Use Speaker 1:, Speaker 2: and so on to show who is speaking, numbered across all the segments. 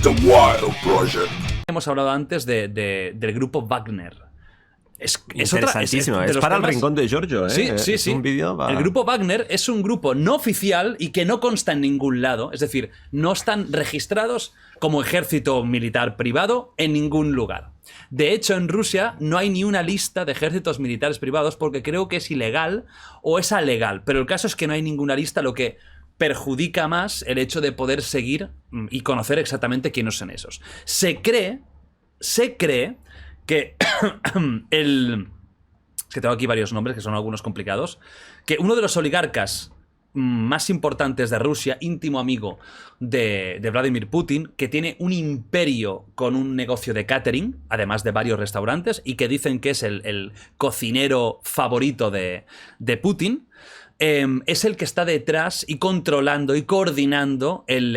Speaker 1: The Wild Project.
Speaker 2: Hemos hablado antes del grupo Wagner. Es
Speaker 3: interesantísimo.
Speaker 2: Es
Speaker 3: para
Speaker 2: temas...
Speaker 3: el rincón de Giorgio, ¿eh?
Speaker 2: Sí.
Speaker 3: Es un vídeo para...
Speaker 2: El grupo Wagner es un grupo no oficial y que no consta en ningún lado. Es decir, no están registrados como ejército militar privado en ningún lugar. De hecho, en Rusia no hay ni una lista de ejércitos militares privados porque creo que es ilegal o es alegal. Pero el caso es que no hay ninguna lista, lo que perjudica más el hecho de poder seguir y conocer exactamente quiénes son esos. Se cree que es que tengo aquí varios nombres que son algunos complicados, que uno de los oligarcas más importantes de Rusia, íntimo amigo de Vladimir Putin, que tiene un imperio con un negocio de catering, además de varios restaurantes, y que dicen que es el cocinero favorito de Putin, es el que está detrás y controlando y coordinando el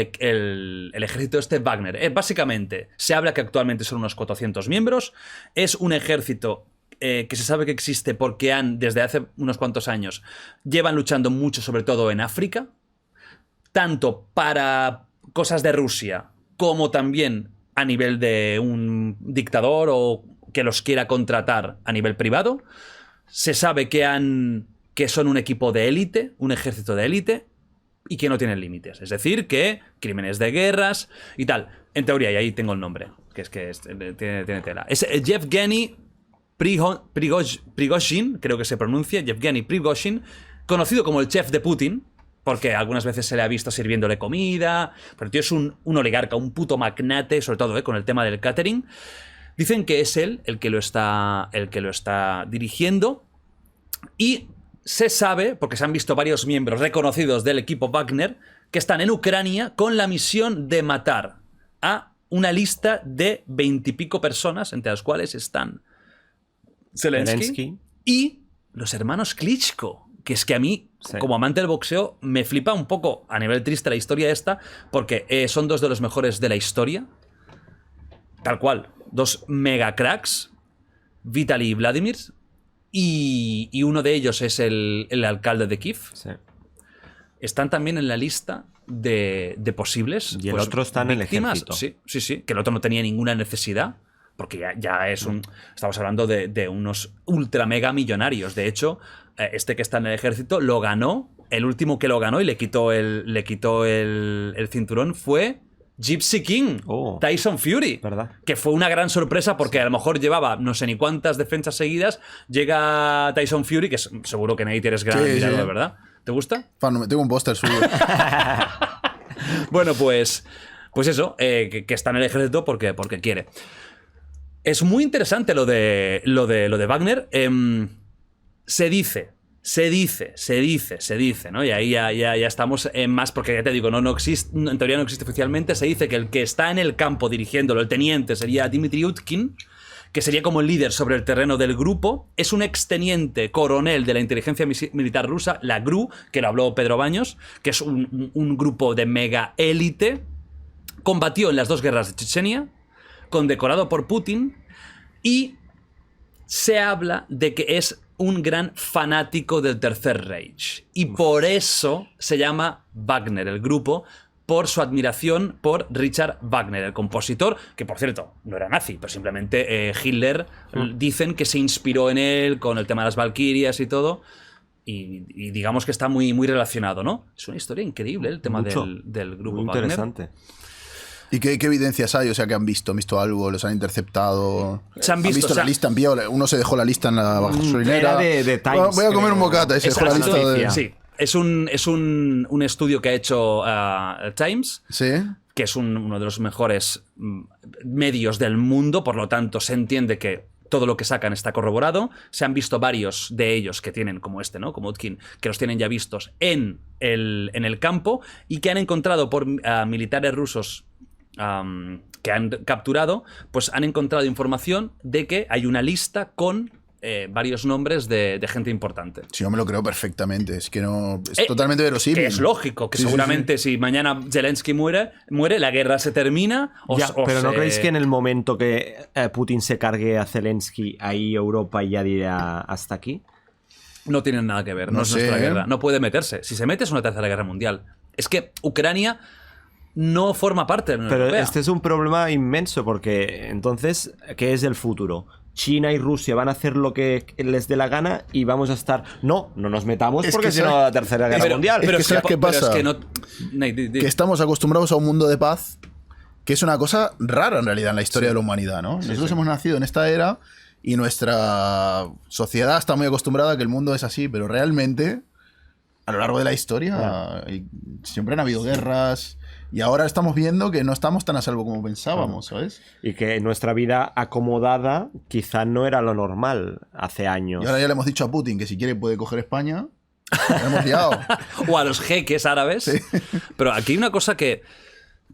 Speaker 2: ejército este Wagner. Básicamente, se habla que actualmente son unos 400 miembros. Es un ejército que se sabe que existe porque desde hace unos cuantos años, llevan luchando mucho, sobre todo en África, tanto para cosas de Rusia como también a nivel de un dictador o que los quiera contratar a nivel privado. Se sabe que son un equipo de élite, un ejército de élite, y que no tienen límites. Es decir, que crímenes de guerras y tal. En teoría, y ahí tengo el nombre, que tiene tela. Es Yevgeny Prigozhin, creo que se pronuncia, Yevgeny Prigozhin, conocido como el chef de Putin, porque algunas veces se le ha visto sirviéndole comida, pero el tío es un oligarca, un puto magnate, sobre todo con el tema del catering. Dicen que es él el que lo está dirigiendo, y se sabe, porque se han visto varios miembros reconocidos del equipo Wagner, que están en Ucrania con la misión de matar a una lista de 20 y pico personas, entre las cuales están Zelensky y los hermanos Klitschko, que es que a mí, como amante del boxeo, me flipa un poco a nivel triste la historia esta, porque son dos de los mejores de la historia, tal cual, dos mega cracks, Vitaly y Vladimir, y uno de ellos es el alcalde de Kiev. Sí. Están también en la lista de posibles
Speaker 3: y el otro está en
Speaker 2: víctimas.
Speaker 3: El ejército.
Speaker 2: Sí, que el otro no tenía ninguna necesidad, porque ya es estamos hablando de unos ultra mega millonarios. De hecho, este que está en el ejército lo ganó, el último que lo ganó y le quitó el cinturón fue Gypsy King, Tyson Fury,
Speaker 3: ¿verdad?
Speaker 2: Que fue una gran sorpresa porque a lo mejor llevaba no sé ni cuántas defensas seguidas, llega Tyson Fury, que seguro que Nate eres gran admirador, ¿verdad? ¿Te gusta?
Speaker 4: Tengo un póster suyo.
Speaker 2: Bueno, pues eso, que está en el ejército porque quiere. Es muy interesante lo de Wagner. Se dice, ¿no? Y ahí ya estamos en más, porque ya te digo, no existe, en teoría no existe oficialmente. Se dice que el que está en el campo dirigiéndolo, el teniente, sería Dmitry Utkin, que sería como el líder sobre el terreno del grupo. Es un exteniente coronel de la inteligencia militar rusa, la GRU, que lo habló Pedro Baños, que es un grupo de mega élite. Combatió en las 2 guerras de Chechenia, condecorado por Putin, y se habla de que es un gran fanático del Tercer Reich. Y por eso se llama Wagner, el grupo, por su admiración por Richard Wagner, el compositor, que por cierto no era nazi, pero simplemente Hitler dicen que se inspiró en él con el tema de las Valquirias y todo. Y digamos que está muy, muy relacionado, ¿no? Es una historia increíble el tema del grupo
Speaker 3: muy
Speaker 2: Wagner.
Speaker 3: Interesante.
Speaker 4: ¿Y qué evidencias hay? O sea, que han visto algo, los han interceptado.
Speaker 2: Se han visto
Speaker 4: la lista, uno se dejó la lista en la gasolinera.
Speaker 3: Era de Times,
Speaker 4: voy a comer un bocata y se dejó la lista de...
Speaker 2: Sí, es un estudio que ha hecho Times,
Speaker 4: ¿sí?
Speaker 2: Que es uno de los mejores medios del mundo, por lo tanto se entiende que todo lo que sacan está corroborado. Se han visto varios de ellos que tienen, como este, ¿no? Como Utkin, que los tienen ya vistos en el campo y que han encontrado por militares rusos que han capturado, pues han encontrado información de que hay una lista con varios nombres de gente importante.
Speaker 4: Sí, yo me lo creo perfectamente. Es que no. Es totalmente verosímil.
Speaker 2: Que es lógico, que seguramente si mañana Zelensky muere, la guerra se termina.
Speaker 3: Pero ¿no creéis que en el momento que Putin se cargue a Zelensky, ahí Europa ya dirá hasta aquí?
Speaker 2: No tienen nada que ver, no es
Speaker 4: sé,
Speaker 2: nuestra guerra. No puede meterse. Si se mete es una tercera guerra mundial. Es que Ucrania no forma parte de la Unión
Speaker 3: Pero
Speaker 2: Europea.
Speaker 3: este es un problema inmenso porque entonces, ¿qué es el futuro? China y Rusia van a hacer lo que les dé la gana y vamos a estar... No nos metamos
Speaker 4: Es
Speaker 3: porque
Speaker 4: que
Speaker 3: si no la tercera guerra mundial.
Speaker 4: es que ¿sabes qué
Speaker 2: pero
Speaker 4: pasa?
Speaker 2: es que no... Nate,
Speaker 4: Que estamos acostumbrados a un mundo de paz, que es una cosa rara en realidad en la historia de la humanidad, ¿no? Nosotros hemos nacido en esta era y nuestra sociedad está muy acostumbrada a que el mundo es así, pero realmente a lo largo de la historia siempre han habido guerras y ahora estamos viendo que no estamos tan a salvo como pensábamos, ¿sabes?
Speaker 3: Y que nuestra vida acomodada quizá no era lo normal hace años.
Speaker 4: Y ahora ya le hemos dicho a Putin que si quiere puede coger España. Lo hemos liado.
Speaker 2: O a los jeques árabes. Pero aquí hay una cosa que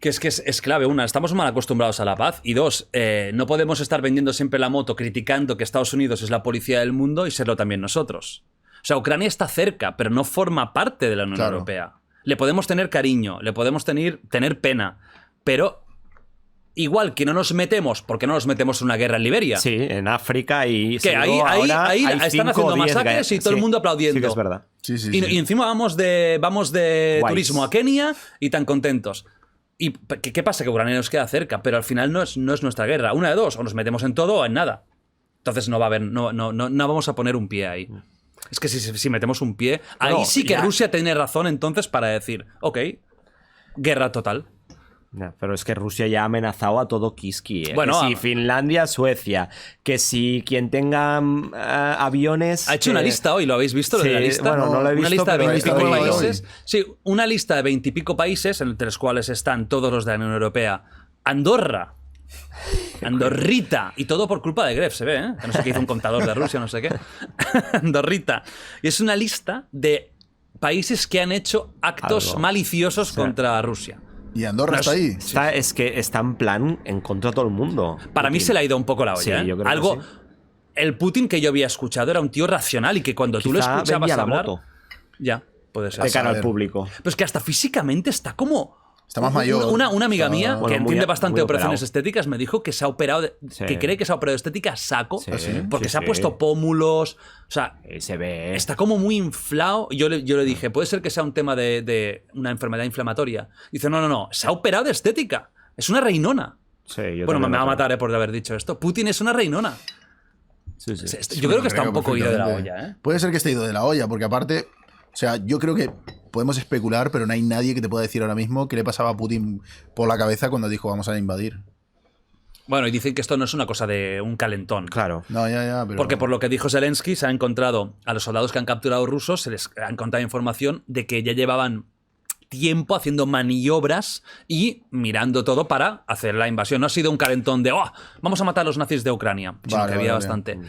Speaker 2: es clave. Una, estamos mal acostumbrados a la paz. Y dos, no podemos estar vendiendo siempre la moto criticando que Estados Unidos es la policía del mundo y serlo también nosotros. O sea, Ucrania está cerca, pero no forma parte de la Unión Europea. Le podemos tener cariño, le podemos tener pena, pero igual que no nos metemos, ¿por qué no nos metemos en una guerra en Liberia?
Speaker 3: Sí, en África y...
Speaker 2: Que ahí están haciendo masacres y todo el mundo aplaudiendo.
Speaker 3: Sí que es verdad.
Speaker 4: Sí, sí,
Speaker 2: Y
Speaker 4: sí.
Speaker 2: encima vamos de
Speaker 3: Guays.
Speaker 2: turismo a Kenia y tan contentos. ¿Y qué pasa? Que Ucrania nos queda cerca, pero al final no es nuestra guerra. Una de dos, o nos metemos en todo o en nada. Entonces no va a haber, no vamos a poner un pie ahí. Es que si metemos un pie, ahí sí que
Speaker 3: ya.
Speaker 2: Rusia tiene razón entonces para decir, ok, guerra total.
Speaker 3: No, pero es que Rusia ya ha amenazado a todo Kiski.
Speaker 2: Bueno,
Speaker 3: que si Finlandia, Suecia, que si quien tenga aviones...
Speaker 2: Ha hecho una lista hoy, ¿lo habéis visto? Lo de la
Speaker 3: Sí,
Speaker 2: lista.
Speaker 3: bueno, no lo he
Speaker 2: Una
Speaker 3: visto,
Speaker 2: lista de
Speaker 3: pero
Speaker 2: 20 y
Speaker 4: está
Speaker 2: pico
Speaker 4: hoy.
Speaker 2: países. Sí, una lista de 20 y pico países, entre los cuales están todos los de la Unión Europea. Andorra. Andorrita. Y todo por culpa de Gref, se ve, ¿eh? Que no sé qué hizo un contador de Rusia, no sé qué. Andorrita. Y es una lista de países que han hecho actos
Speaker 3: Algo.
Speaker 2: maliciosos contra Rusia.
Speaker 4: Y Andorra
Speaker 2: No,
Speaker 4: está ahí.
Speaker 3: Es que está en plan en contra de todo el mundo.
Speaker 2: Para mí
Speaker 3: Putin.
Speaker 2: se le ha ido un poco la olla.
Speaker 3: Sí,
Speaker 2: ¿eh?
Speaker 3: yo creo que
Speaker 2: Algo.
Speaker 3: sí.
Speaker 2: El Putin que yo había escuchado era un tío racional y que cuando tú lo
Speaker 3: Quizá
Speaker 2: escuchabas
Speaker 3: vendía la
Speaker 2: hablar.
Speaker 3: moto
Speaker 2: Ya, puede ser.
Speaker 3: de cara al
Speaker 4: saber.
Speaker 3: público.
Speaker 2: Pero es que hasta físicamente está como.
Speaker 4: Está más mayor.
Speaker 2: Una amiga
Speaker 4: Está-
Speaker 2: mía,
Speaker 3: Bueno,
Speaker 2: que
Speaker 3: muy-
Speaker 2: entiende bastante
Speaker 3: muy
Speaker 2: de operaciones
Speaker 3: operado.
Speaker 2: estéticas, me dijo que se ha operado.
Speaker 3: Sí.
Speaker 2: Que cree que se ha operado de estética a saco.
Speaker 3: Sí,
Speaker 2: Porque
Speaker 3: sí,
Speaker 2: se ha
Speaker 3: sí.
Speaker 2: puesto pómulos. O sea,
Speaker 3: Se ve.
Speaker 2: está como muy inflado. Yo le dije, ¿puede ser que sea un tema de una enfermedad inflamatoria? Dice, no. Se ha operado de estética. Es una reinona.
Speaker 3: Sí, yo
Speaker 2: Bueno,
Speaker 3: también
Speaker 2: me va a
Speaker 3: lo
Speaker 2: matar por haber dicho esto. Putin es una reinona.
Speaker 3: creo. Sí, sí.
Speaker 2: Yo creo que está un poco ido de la
Speaker 4: perfectamente.
Speaker 2: olla, ¿eh?
Speaker 4: Puede ser que esté ido de la olla, porque aparte, o sea, yo creo que podemos especular, pero no hay nadie que te pueda decir ahora mismo qué le pasaba a Putin por la cabeza cuando dijo vamos a invadir.
Speaker 2: Bueno, y dicen que esto no es una cosa de un calentón.
Speaker 3: Claro.
Speaker 4: No, ya, pero...
Speaker 2: Porque por lo que dijo Zelensky, se ha encontrado a los soldados que han capturado rusos, se les ha encontrado información de que ya llevaban tiempo haciendo maniobras y mirando todo para hacer la invasión. No ha sido un calentón de vamos a matar a los nazis de Ucrania, sino
Speaker 4: Vale,
Speaker 2: que había
Speaker 4: vale.
Speaker 2: bastante.